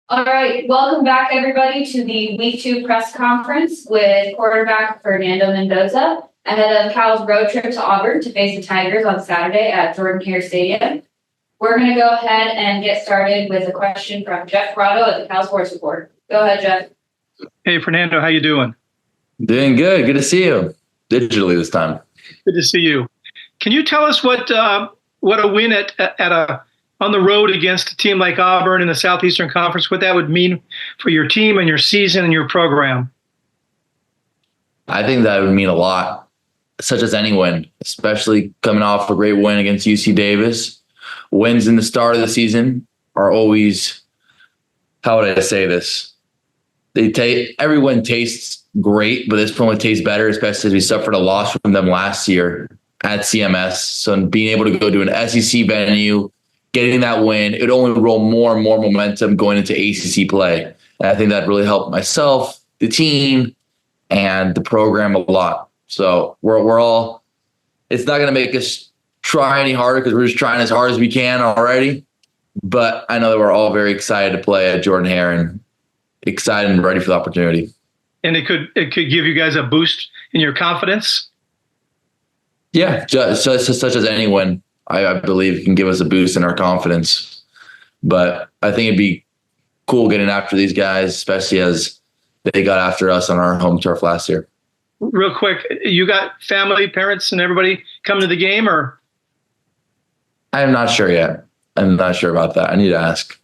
All right, welcome back everybody to the week 2 press conference with quarterback Fernando Mendoza ahead of Cal's road trip to Auburn to face the Tigers on Saturday at Jordan-Hare Stadium. We're going to go ahead and get started with a question from Jeff Grotto at the Cal Sports Report. Go ahead, Jeff. Hey, Fernando, how you doing? Doing good. Good to see you. Digitally this time. Good to see you. Can you tell us what a win on the road against a team like Auburn in the Southeastern Conference, what that would mean for your team and your season and your program? I think that would mean a lot, such as any win, especially coming off a great win against UC Davis. Wins in the start of the season are always, how would I say this? Every win tastes great, but this one would taste better, especially as we suffered a loss from them last year at CMS. So being able to go to an SEC venue, getting that win, it would only roll more and more momentum going into ACC play. And I think that really helped myself, the team, and the program a lot. So we're all, it's not going to make us try any harder because we're just trying as hard as we can already. But I know that we're all very excited to play at Jordan-Hare and excited and ready for the opportunity. And it could give you guys a boost in your confidence? Yeah, just such as any win, I believe can give us a boost in our confidence. But I think it'd be cool getting after these guys, especially as they got after us on our home turf last year. Real quick, you got family, parents, and everybody coming to the game, or? I'm not sure yet. I'm not sure about that. I need to ask.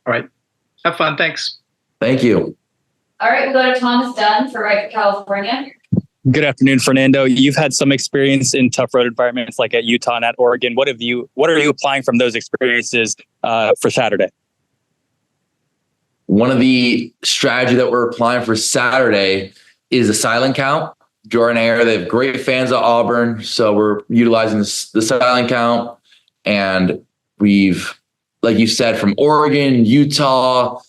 All right. Have fun. Thanks. Thank you. All right, we'll go to Thomas Dunn for Right for California. Good afternoon, Fernando. You've had some experience in tough road environments like at Utah and at Oregon. What are you applying from those experiences for Saturday? One of the strategy that we're applying for Saturday is a silent count. Jordan-Hare, they have great fans at Auburn, so we're utilizing the silent count. And we've, like you said, from Oregon, Utah,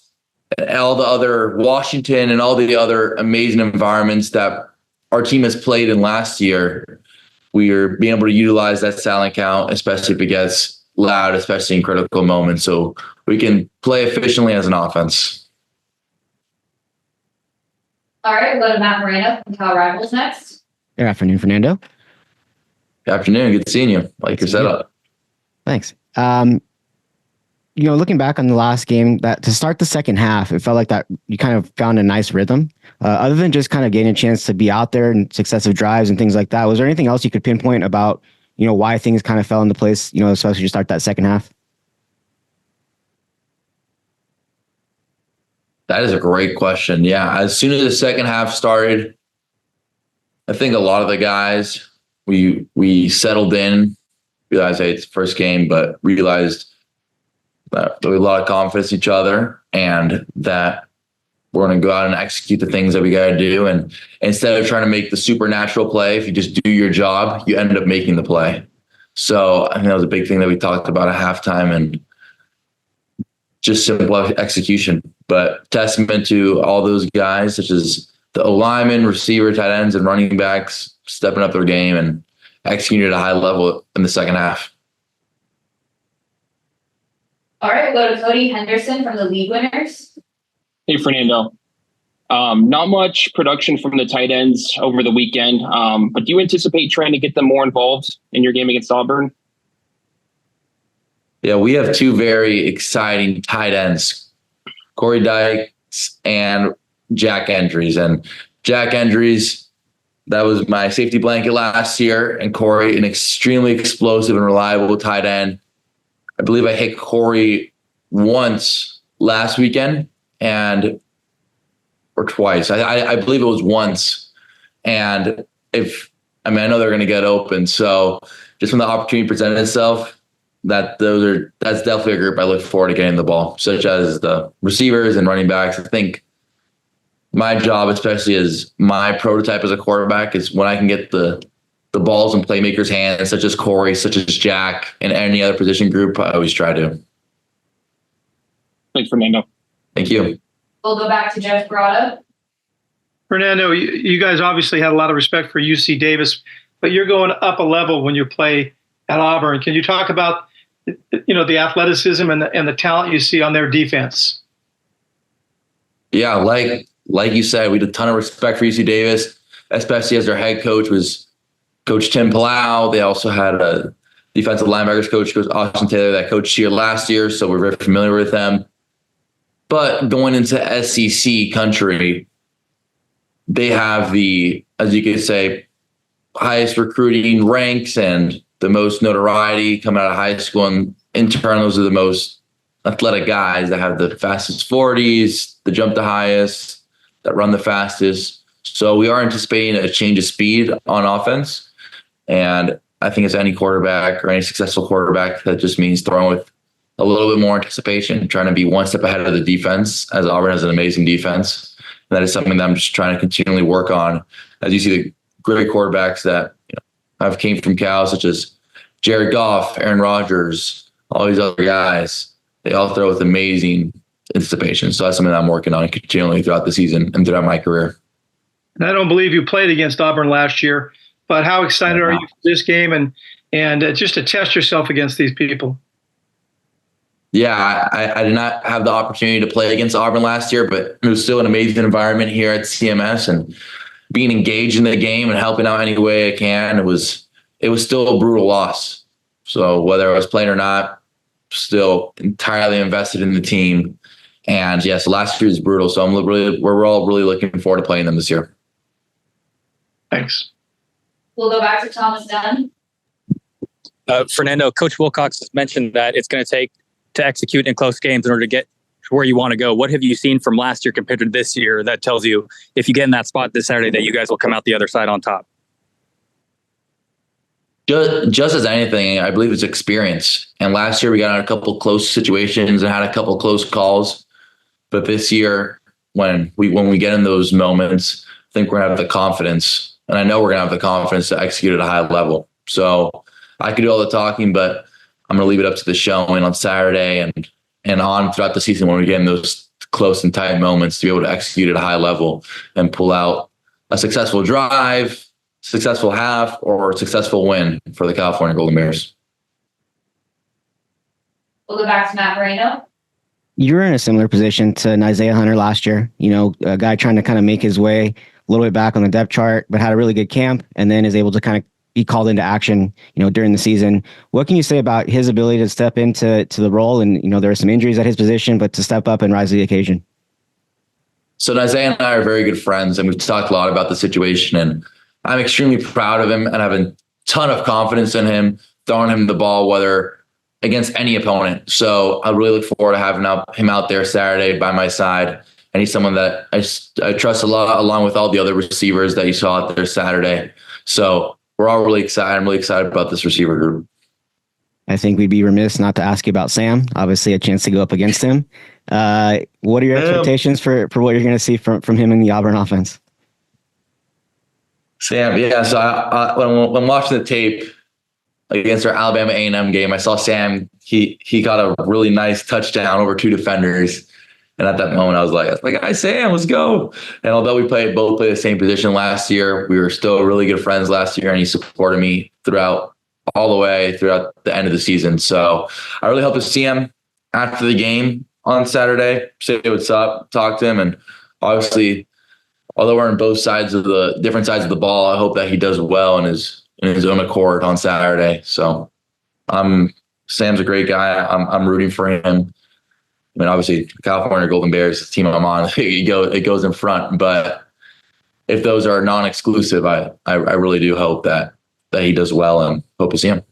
all the other Washington, and all the other amazing environments that our team has played in last year, we are being able to utilize that silent count, especially if it gets loud, especially in critical moments, so we can play efficiently as an offense. All right, we'll go to Matt Moreno from Cal Rivals next. Good afternoon, Fernando. Good afternoon. Good seeing you. Like your setup. Thanks. Looking back on the last game, that to start the second half, it felt like that you kind of found a nice rhythm. Other than just kind of getting a chance to be out there and successive drives and things like that, was there anything else you could pinpoint about, why things kind of fell into place, especially to start that second half? That is a great question. Yeah, as soon as the second half started, I think a lot of the guys, we settled in, realized, hey, it's the first game, but realized that we have a lot of confidence in each other and that we're going to go out and execute the things that we got to do. And instead of trying to make the supernatural play, if you just do your job, you end up making the play. So I think that was a big thing that we talked about at halftime, and just simple execution. But testament to all those guys, such as the O-linemen, receiver, tight ends, and running backs, stepping up their game and executing at a high level in the second half. All right, we'll go to Cody Henderson from the League Winners. Hey, Fernando. Not much production from the tight ends over the weekend, but do you anticipate trying to get them more involved in your game against Auburn? Yeah, we have two very exciting tight ends, Corey Dykes and Jack Endries. And Jack Endries, that was my safety blanket last year, and Corey, an extremely explosive and reliable tight end. I believe I hit Corey once last weekend or twice. I believe it was once. And I know they're going to get open. So just when the opportunity presented itself, that's definitely a group I look forward to getting the ball, such as the receivers and running backs. I think my job, especially as my prototype as a quarterback, is when I can get the balls in playmakers' hands, such as Corey, such as Jack, and any other position group, I always try to. Thanks, Fernando. Thank you. We'll go back to Jeff Grotto. Fernando, you guys obviously had a lot of respect for UC Davis, but you're going up a level when you play at Auburn. Can you talk about, the athleticism and the talent you see on their defense? Yeah, like you said, we had a ton of respect for UC Davis, especially as their head coach was Coach Tim Palau. They also had a defensive linebackers coach, Coach Austin Taylor, that coached here last year, so we're very familiar with them. But going into SEC country, they have the, as you could say, highest recruiting ranks and the most notoriety coming out of high school. And in turn, those are the most athletic guys that have the fastest 40s, the jump the highest, that run the fastest. So we are anticipating a change of speed on offense. And I think as any quarterback or any successful quarterback, that just means throwing with a little bit more anticipation, trying to be one step ahead of the defense, as Auburn has an amazing defense. And that is something that I'm just trying to continually work on. As you see the great quarterbacks that have came from Cal, such as Jared Goff, Aaron Rodgers, all these other guys, they all throw with amazing anticipation. So that's something that I'm working on continually throughout the season and throughout my career. And I don't believe you played against Auburn last year, but how excited are you for this game and just to test yourself against these people? Yeah, I did not have the opportunity to play against Auburn last year, but it was still an amazing environment here at CMS, and being engaged in the game and helping out any way I can. It was still a brutal loss. So whether I was playing or not, still entirely invested in the team. And yes, last year was brutal. So we're all really looking forward to playing them this year. Thanks. We'll go back to Thomas Dunn. Fernando, Coach Wilcox mentioned that it's going to take to execute in close games in order to get to where you want to go. What have you seen from last year compared to this year that tells you if you get in that spot this Saturday that you guys will come out the other side on top? Just as anything, I believe it's experience. And last year we got in a couple close situations and had a couple close calls. But this year, when we get in those moments, I think we're gonna have the confidence, and I know we're gonna have the confidence to execute at a high level. So I could do all the talking, but I'm gonna leave it up to the showing on Saturday and on throughout the season when we get in those close and tight moments to be able to execute at a high level and pull out a successful drive, successful half, or successful win for the California Golden Bears. We'll go back to Matt Moreno. You were in a similar position to Isaiah Hunter last year, a guy trying to kind of make his way a little bit back on the depth chart, but had a really good camp and then is able to kind of be called into action, during the season. What can you say about his ability to step into the role? And, there are some injuries at his position, but to step up and rise to the occasion. So Isaiah and I are very good friends, and we've talked a lot about the situation, and I'm extremely proud of him and have a ton of confidence in him, throwing him the ball, whether against any opponent. So I really look forward to having him out there Saturday by my side. And he's someone that I trust a lot, along with all the other receivers that you saw out there Saturday. So we're all really excited. I'm really excited about this receiver group. I think we'd be remiss not to ask you about Sam. Obviously, a chance to go up against him. What are your expectations for what you're going to see from him in the Auburn offense? Sam, yeah. So when watching the tape against our Alabama A&M game, I saw Sam. He got a really nice touchdown over two defenders, and at that moment, I was like, "Hey, Sam, let's go!" And although we both played the same position last year, we were still really good friends last year, and he supported me throughout the end of the season. So I really hope to see him after the game on Saturday, say what's up, talk to him, and obviously, although we're on both sides of the different sides of the ball, I hope that he does well in his own accord on Saturday. So Sam's a great guy. I'm rooting for him. I mean, obviously, California Golden Bears, the team I'm on, it goes in front. But if those are non-exclusive, I really do hope that he does well and hope to see him.